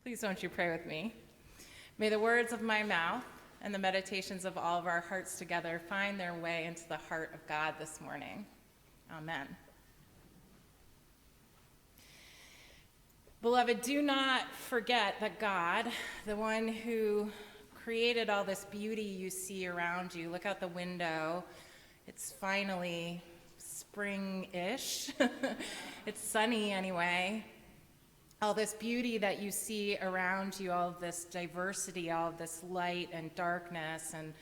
Please won't you pray with me? May the words of my mouth and the meditations of all of our hearts together find their way into the heart of God this morning. Amen. Beloved, do not forget that God, the one who created all this beauty you see around you, look out the window, it's finally spring-ish. It's sunny anyway. All this beauty that you see around you, all of this diversity, all of this light and darkness, and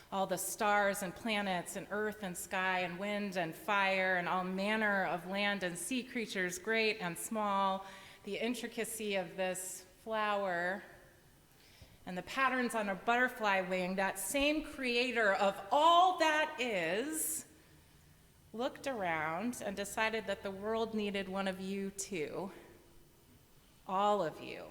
all the stars and planets and earth and sky and wind and fire and all manner of land and sea creatures, great and small, the intricacy of this flower and the patterns on a butterfly wing, that same creator of all that is, looked around and decided that the world needed one of you too. All of you,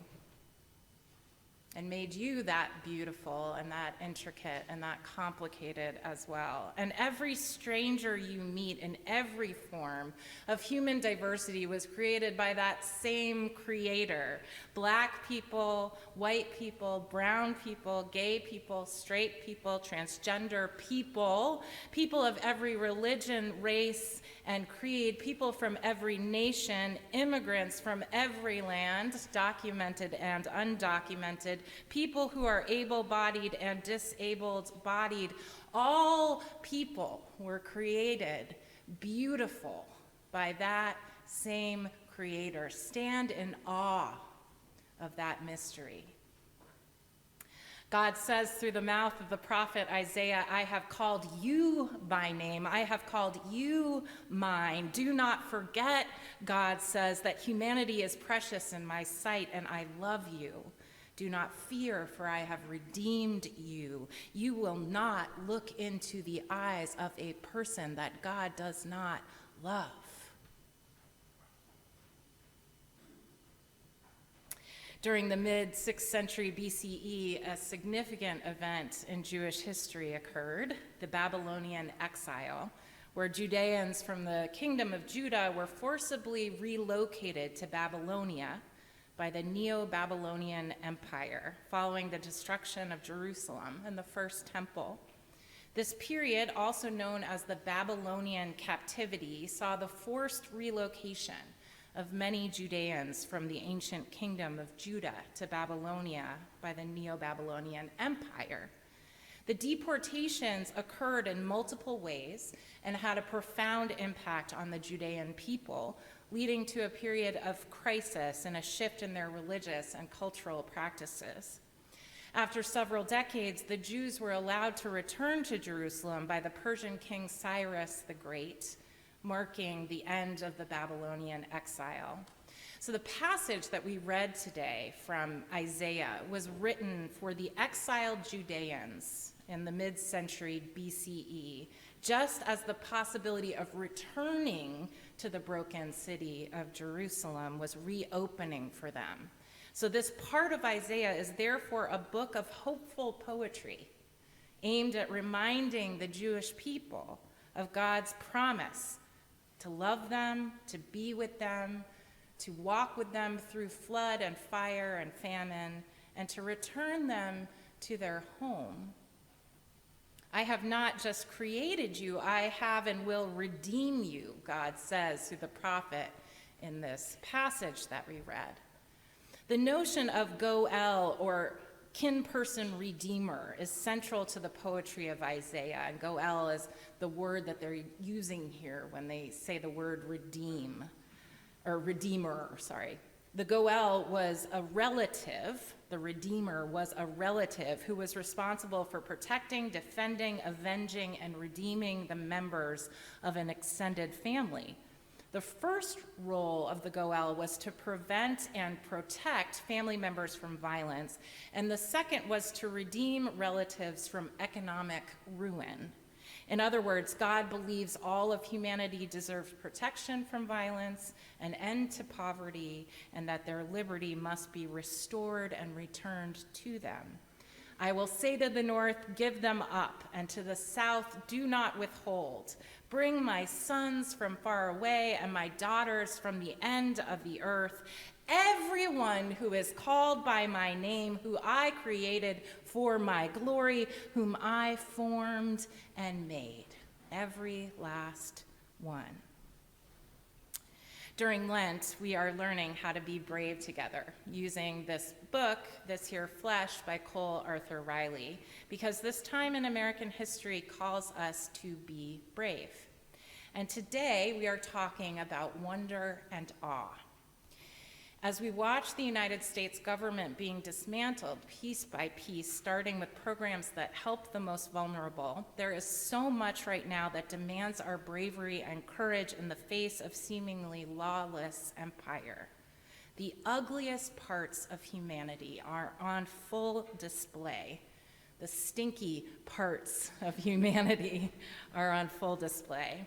and made you that beautiful and that intricate and that complicated as well. And every stranger you meet in every form of human diversity was created by that same creator. Black people, white people, brown people, gay people, straight people, transgender people, people of every religion, race, and creed, people from every nation, immigrants from every land, documented and undocumented, people who are able-bodied and disabled-bodied. All people were created beautiful by that same creator. Stand in awe of that mystery. God says through the mouth of the prophet Isaiah, I have called you by name. I have called you mine. Do not forget, God says, that humanity is precious in my sight and I love you. Do not fear, for I have redeemed you. You will not look into the eyes of a person that God does not love. During the mid-6th century BCE, a significant event in Jewish history occurred, the Babylonian exile, where Judeans from the kingdom of Judah were forcibly relocated to Babylonia by the Neo-Babylonian Empire following the destruction of Jerusalem and the First Temple. This period, also known as the Babylonian captivity, saw the forced relocation of many Judeans from the ancient kingdom of Judah to Babylonia by the Neo-Babylonian Empire. The deportations occurred in multiple ways and had a profound impact on the Judean people, leading to a period of crisis and a shift in their religious and cultural practices. After several decades, the Jews were allowed to return to Jerusalem by the Persian king Cyrus the Great, marking the end of the Babylonian exile. So the passage that we read today from Isaiah was written for the exiled Judeans in the mid-century BCE, just as the possibility of returning to the broken city of Jerusalem was reopening for them. So this part of Isaiah is therefore a book of hopeful poetry aimed at reminding the Jewish people of God's promise to love them, to be with them, to walk with them through flood and fire and famine, and to return them to their home. I have not just created you, I have and will redeem you, God says through the prophet in this passage that we read. The notion of Goel, or kin-person redeemer, is central to the poetry of Isaiah, and Goel is the word that they're using here when they say the word redeem, or redeemer, sorry. The Goel was a relative, the redeemer was a relative who was responsible for protecting, defending, avenging, and redeeming the members of an extended family. The first role of the Goel was to prevent and protect family members from violence, and the second was to redeem relatives from economic ruin. In other words, God believes all of humanity deserves protection from violence, an end to poverty, and that their liberty must be restored and returned to them. I will say to the north, give them up, and to the south, do not withhold. Bring my sons from far away and my daughters from the end of the earth. Everyone who is called by my name, who I created for my glory, whom I formed and made. Every last one. During Lent, we are learning how to be brave together using this book, This Here Flesh by Cole Arthur Riley, because this time in American history calls us to be brave. And today we are talking about wonder and awe. As we watch the United States government being dismantled piece by piece, starting with programs that help the most vulnerable, there is so much right now that demands our bravery and courage in the face of seemingly lawless empire. The ugliest parts of humanity are on full display. The stinky parts of humanity are on full display.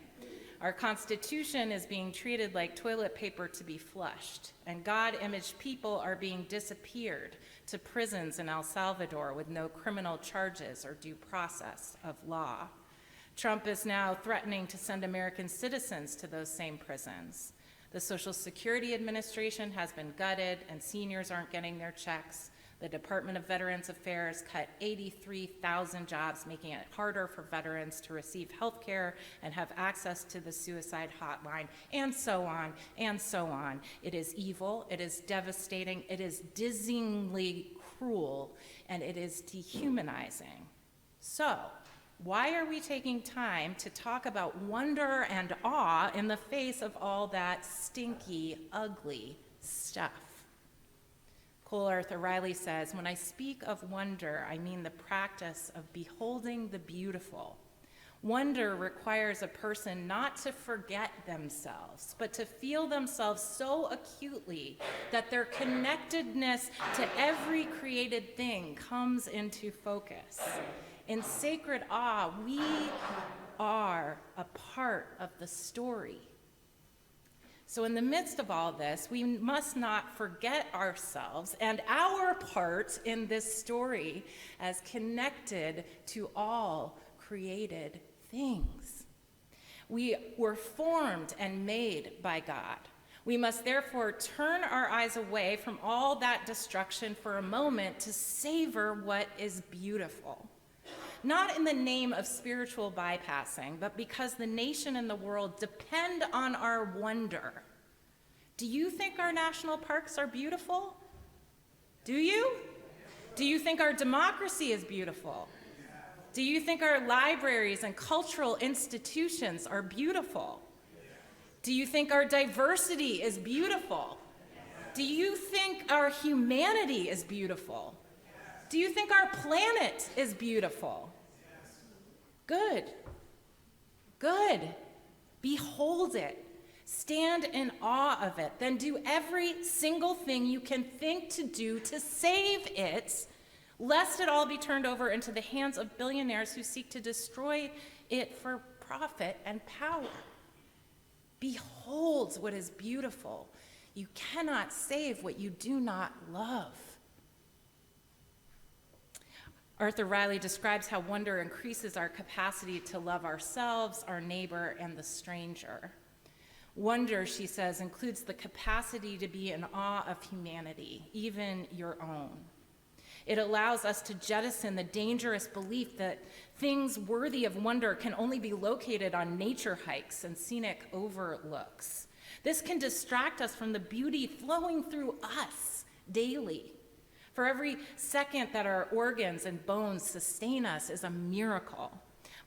Our Constitution is being treated like toilet paper to be flushed, and God-imaged people are being disappeared to prisons in El Salvador with no criminal charges or due process of law. Trump is now threatening to send American citizens to those same prisons. The Social Security Administration has been gutted, and seniors aren't getting their checks. The Department of Veterans Affairs cut 83,000 jobs, making it harder for veterans to receive health care and have access to the suicide hotline, and so on, and so on. It is evil, it is devastating, it is dizzyingly cruel, and it is dehumanizing. So, why are we taking time to talk about wonder and awe in the face of all that stinky, ugly stuff? Cole Arthur Riley says, when I speak of wonder, I mean the practice of beholding the beautiful. Wonder requires a person not to forget themselves, but to feel themselves so acutely that their connectedness to every created thing comes into focus. In sacred awe, we are a part of the story. So in the midst of all this, we must not forget ourselves and our part in this story as connected to all created things. We were formed and made by God. We must therefore turn our eyes away from all that destruction for a moment to savor what is beautiful. Not in the name of spiritual bypassing, but because the nation and the world depend on our wonder. Do you think our national parks are beautiful? Do you? Do you think our democracy is beautiful? Do you think our libraries and cultural institutions are beautiful? Do you think our diversity is beautiful? Do you think our humanity is beautiful? Do you think our planet is beautiful? Good. Good. Behold it. Stand in awe of it. Then do every single thing you can think to do to save it, lest it all be turned over into the hands of billionaires who seek to destroy it for profit and power. Behold what is beautiful. You cannot save what you do not love. Arthur Riley describes how wonder increases our capacity to love ourselves, our neighbor, and the stranger. Wonder, she says, includes the capacity to be in awe of humanity, even your own. It allows us to jettison the dangerous belief that things worthy of wonder can only be located on nature hikes and scenic overlooks. This can distract us from the beauty flowing through us daily. For every second that our organs and bones sustain us is a miracle.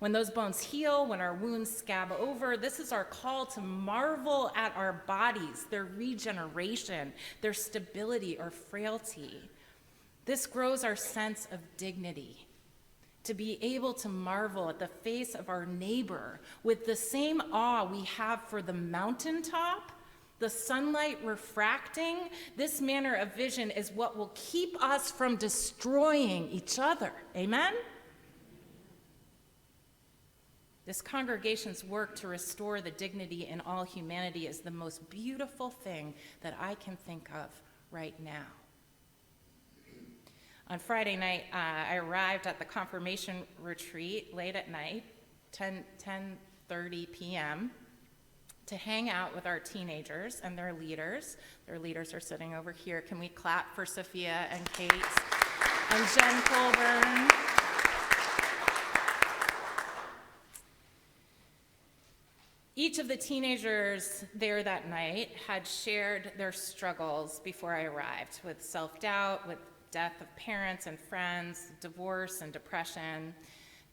When those bones heal, when our wounds scab over, this is our call to marvel at our bodies, their regeneration, their stability or frailty. This grows our sense of dignity. To be able to marvel at the face of our neighbor with the same awe we have for the mountaintop, the sunlight refracting, this manner of vision is what will keep us from destroying each other. Amen? This congregation's work to restore the dignity in all humanity is the most beautiful thing that I can think of right now. On Friday night, I arrived at the confirmation retreat late at night, 10:30 p.m., to hang out with our teenagers and their leaders. Their leaders are sitting over here. Can we clap for Sophia and Kate and Jen Colburn? Each of the teenagers there that night had shared their struggles before I arrived, with self-doubt, with death of parents and friends, divorce and depression,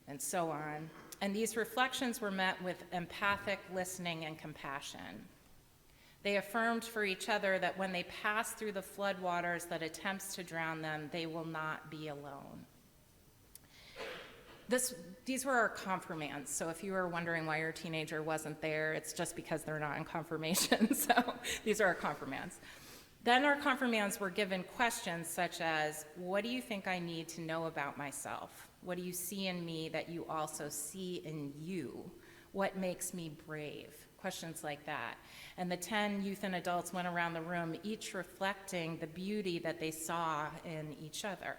and so on. And these reflections were met with empathic listening and compassion. They affirmed for each other that when they pass through the floodwaters that attempts to drown them, they will not be alone. These were our confirmands, so if you were wondering why your teenager wasn't there, it's just because they're not in confirmation, so these are our confirmands. Then our confirmands were given questions such as, what do you think I need to know about myself? What do you see in me that you also see in you? What makes me brave? Questions like that. And the 10 youth and adults went around the room, each reflecting the beauty that they saw in each other.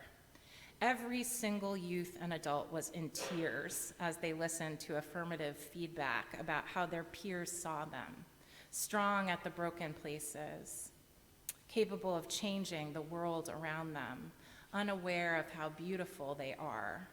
Every single youth and adult was in tears as they listened to affirmative feedback about how their peers saw them, strong at the broken places, capable of changing the world around them, unaware of how beautiful they are.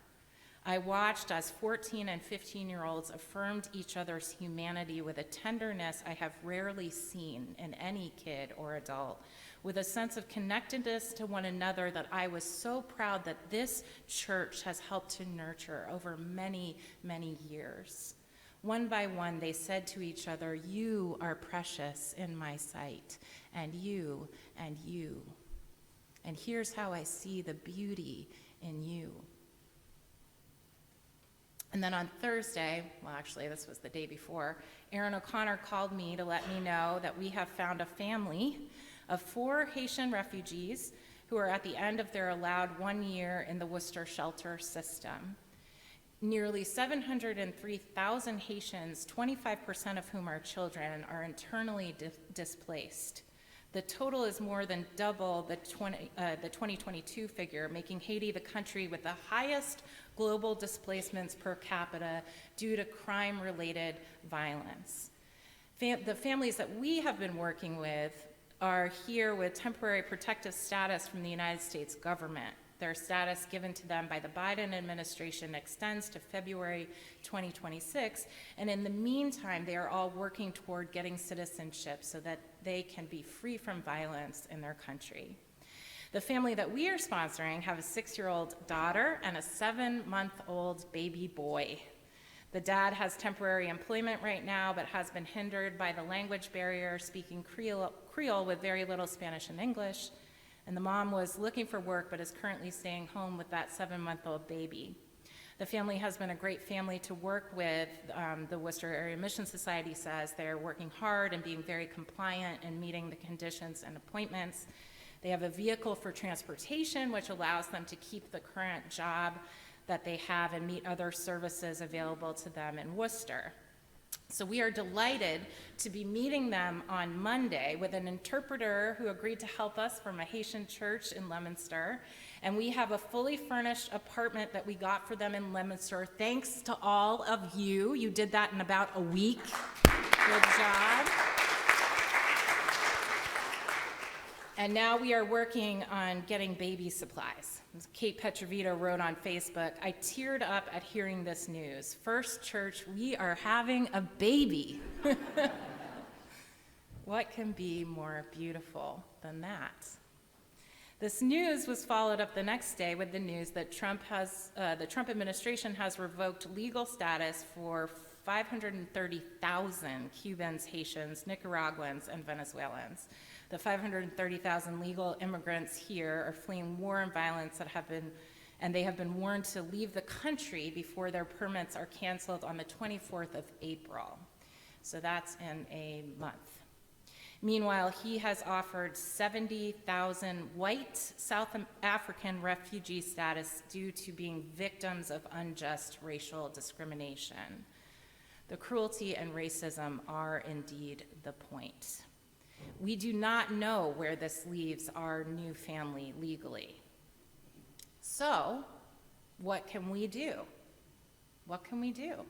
I watched as 14 and 15-year-olds affirmed each other's humanity with a tenderness I have rarely seen in any kid or adult, with a sense of connectedness to one another that I was so proud that this church has helped to nurture over many, many years. One by one, they said to each other, "You are precious in my sight, and you, and you. And here's how I see the beauty in you." And then on Thursday, well, actually, this was the day before, Aaron O'Connor called me to let me know that we have found a family of 4 Haitian refugees who are at the end of their allowed 1 year in the Worcester shelter system. Nearly 703,000 Haitians, 25% of whom are children, are internally displaced. The total is more than double the 2022 figure, making Haiti the country with the highest global displacements per capita due to crime-related violence. The families that we have been working with are here with temporary protective status from the United States government. Their status given to them by the Biden administration extends to February 2026, and in the meantime, they are all working toward getting citizenship so that they can be free from violence in their country. The family that we are sponsoring have a 6-year-old daughter and a 7-month-old baby boy. The dad has temporary employment right now, but has been hindered by the language barrier, speaking Creole with very little Spanish and English. And the mom was looking for work, but is currently staying home with that 7-month-old baby. The family has been a great family to work with. The Worcester Area Mission Society says they're working hard and being very compliant and meeting the conditions and appointments. They have a vehicle for transportation, which allows them to keep the current job that they have and meet other services available to them in Worcester. So we are delighted to be meeting them on Monday with an interpreter who agreed to help us from a Haitian church in Leominster. And we have a fully furnished apartment that we got for them in Leominster. Thanks to all of you. You did that in about a week. Good job. And now we are working on getting baby supplies. As Kate Petrovito wrote on Facebook, "I teared up at hearing this news. First Church, we are having a baby." What can be more beautiful than that? This news was followed up the next day with the news that the Trump administration has revoked legal status for 530,000 Cubans, Haitians, Nicaraguans, and Venezuelans. The 530,000 legal immigrants here are fleeing war and violence and they have been warned to leave the country before their permits are canceled on the 24th of April. So that's in a month. Meanwhile, he has offered 70,000 white South African refugee status due to being victims of unjust racial discrimination. The cruelty and racism are indeed the point. We do not know where this leaves our new family legally. So, what can we do? What can we do?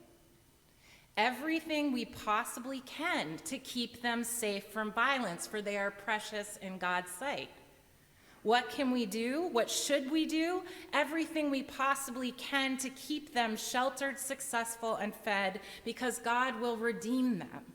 everything we possibly can to keep them safe from violence, for they are precious in God's sight. What can we do? What should we do? Everything we possibly can to keep them sheltered, successful, and fed, because God will redeem them.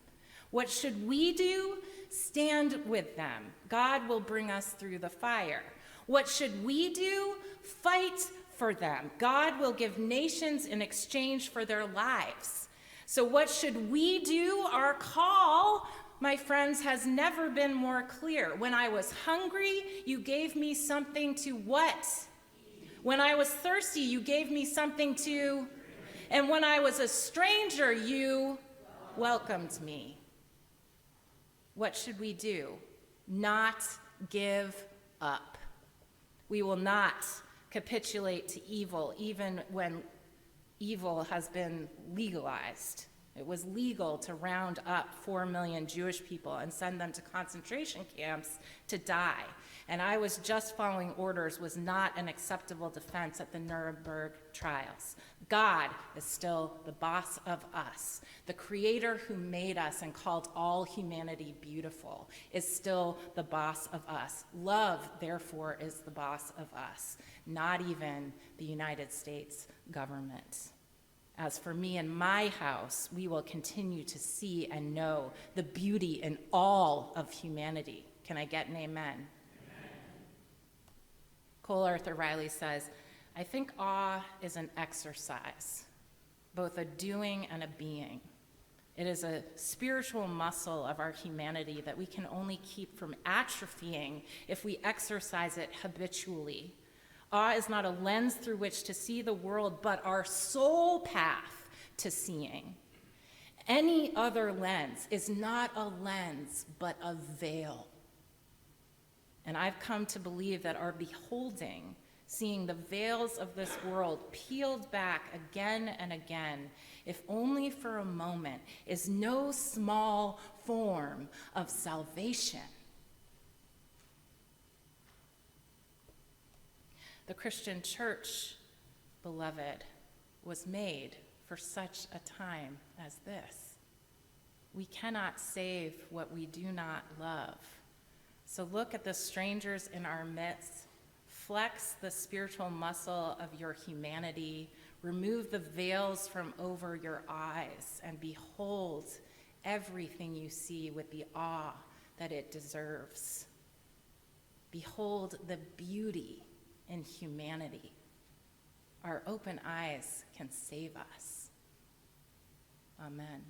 What should we do? Stand with them. God will bring us through the fire. What should we do? Fight for them. God will give nations in exchange for their lives. So what should we do? Our call, my friends, has never been more clear. When I was hungry, you gave me something to what? When I was thirsty, you gave me something to, and when I was a stranger, you welcomed me. What should we do? Not give up. We will not capitulate to evil, even when evil has been legalized. It was legal to round up 4 million Jewish people and send them to concentration camps to die. And I was just following orders was not an acceptable defense at the Nuremberg trials. God is still the boss of us. The creator who made us and called all humanity beautiful is still the boss of us. Love, therefore, is the boss of us, not even the United States government. As for me and my house, we will continue to see and know the beauty in all of humanity. Can I get an amen? Amen. Cole Arthur Riley says, I think awe is an exercise, both a doing and a being. It is a spiritual muscle of our humanity that we can only keep from atrophying if we exercise it habitually. Awe is not a lens through which to see the world, but our sole path to seeing. Any other lens is not a lens, but a veil. And I've come to believe that our beholding, seeing the veils of this world peeled back again and again, if only for a moment, is no small form of salvation. The Christian church, beloved, was made for such a time as this. We cannot save what we do not love. So look at the strangers in our midst, flex the spiritual muscle of your humanity, remove the veils from over your eyes, and behold everything you see with the awe that it deserves. Behold the beauty in humanity. Our open eyes can save us. Amen.